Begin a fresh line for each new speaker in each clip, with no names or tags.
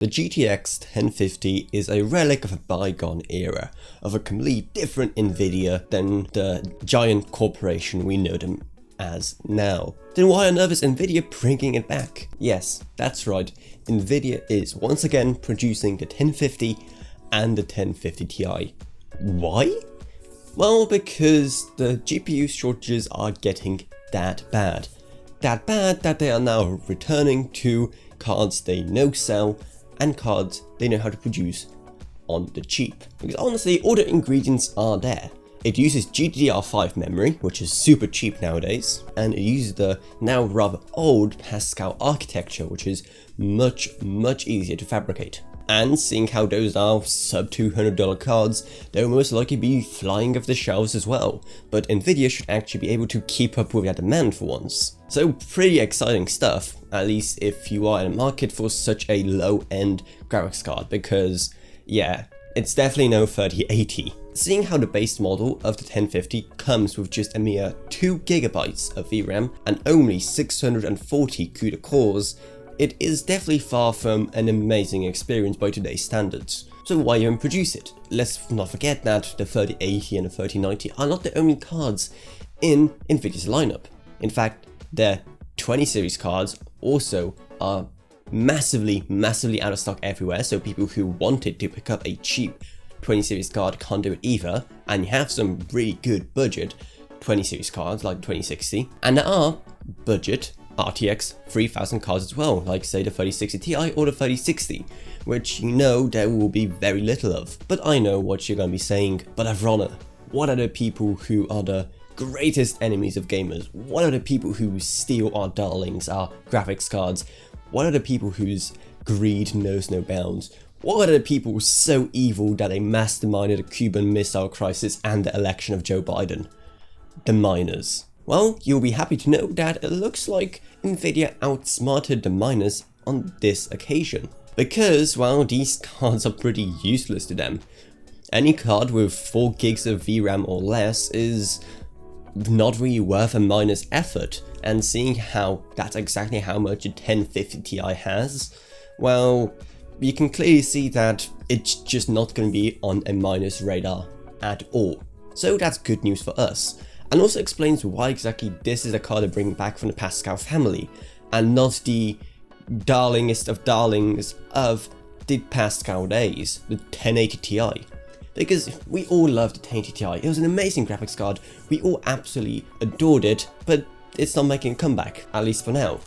The GTX 1050 is a relic of a bygone era, of a completely different Nvidia than the giant corporation we know them as now. Then why on earth is Nvidia bringing it back? Yes, that's right, Nvidia is once again producing the 1050 and the 1050 Ti. Why? Well, because the GPU shortages are getting that bad. That bad that they are now returning to cards they know sell and cards they know how to produce on the cheap. Because honestly, all the ingredients are there. It uses GDDR5 memory, which is super cheap nowadays, and it uses the now rather old Pascal architecture, which is much easier to fabricate. And seeing how those are sub $200 cards, they'll most likely be flying off the shelves as well, but Nvidia should actually be able to keep up with that demand for once. So pretty exciting stuff, at least if you are in a market for such a low-end graphics card, because yeah, it's definitely no 3080. Seeing how the base model of the 1050 comes with just a mere 2GB of VRAM and only 640 CUDA cores, it is definitely far from an amazing experience by today's standards. So why even produce it? Let's not forget that the 3080 and the 3090 are not the only cards in Nvidia's lineup. In fact, their 20 series cards also are massively out of stock everywhere, so people who wanted to pick up a cheap 20 series card can't do it either, and you have some really good budget 20 series cards like 2060, and there are budget RTX 3000 cards as well, like say the 3060 Ti or the 3060, which you know there will be very little of. But I know what you're gonna be saying, but avrona, what are the people who are the greatest enemies of gamers? What are the people who steal our darlings, our graphics cards? What are the people whose greed knows no bounds? What are the people so evil that they masterminded the Cuban Missile Crisis and the election of Joe Biden? The miners. Well, you'll be happy to know that it looks like Nvidia outsmarted the miners on this occasion. Because, well, these cards are pretty useless to them. Any card with 4 gigs of VRAM or less is not really worth a miner's effort, and seeing how that's exactly how much a 1050 Ti has, well, you can clearly see that it's just not going to be on a miner's radar at all. So that's good news for us, and also explains why exactly this is a card to bring back from the Pascal family, and not the darlingest of darlings of the Pascal days, the 1080 Ti. Because we all loved the 1080 Ti, it was an amazing graphics card, we all absolutely adored it, but it's not making a comeback, at least for now.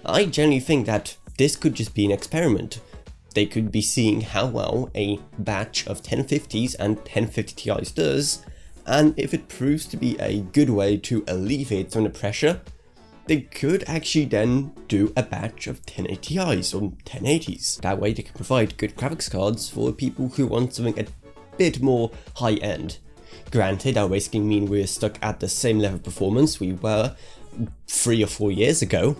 I genuinely think that this could just be an experiment. They could be seeing how well a batch of 1050s and 1050 Ti's does, and if it proves to be a good way to alleviate some of the pressure, they could actually then do a batch of 1080 Ti's or 1080s. That way they can provide good graphics cards for people who want something a bit more high-end. Granted, that would basically mean we're stuck at the same level of performance we were 3 or 4 years ago,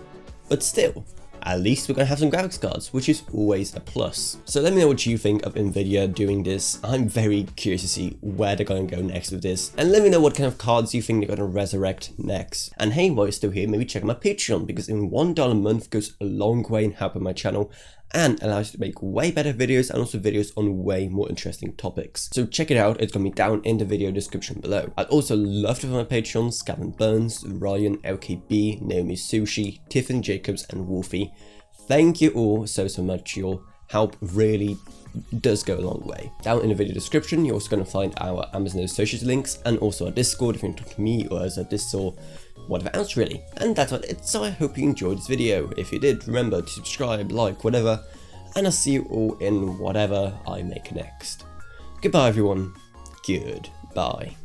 but still, at least we're going to have some graphics cards, which is always a plus. So let me know what you think of Nvidia doing this. I'm very curious to see where they're going to go next with this, and let me know what kind of cards you think they're going to resurrect next. And hey, while you're still here, maybe check out my Patreon, because in $1 a month goes a long way in helping my channel and allows you to make way better videos and also videos on way more interesting topics. So check it out, it's going to be down in the video description below. I'd also love to have my Patreons, Gavin Burns, Ryan, LKB, Naomi Sushi, Tiffany Jacobs and Wolfie. Thank you all so much, your help really does go a long way. Down in the video description, you're also going to find our Amazon Associates links and also our Discord if you want to talk to me or as a Dis or whatever else really. And that's what it, so I hope you enjoyed this video. If you did, remember to subscribe, like, whatever, and I'll see you all in whatever I make next. Goodbye everyone, goodbye.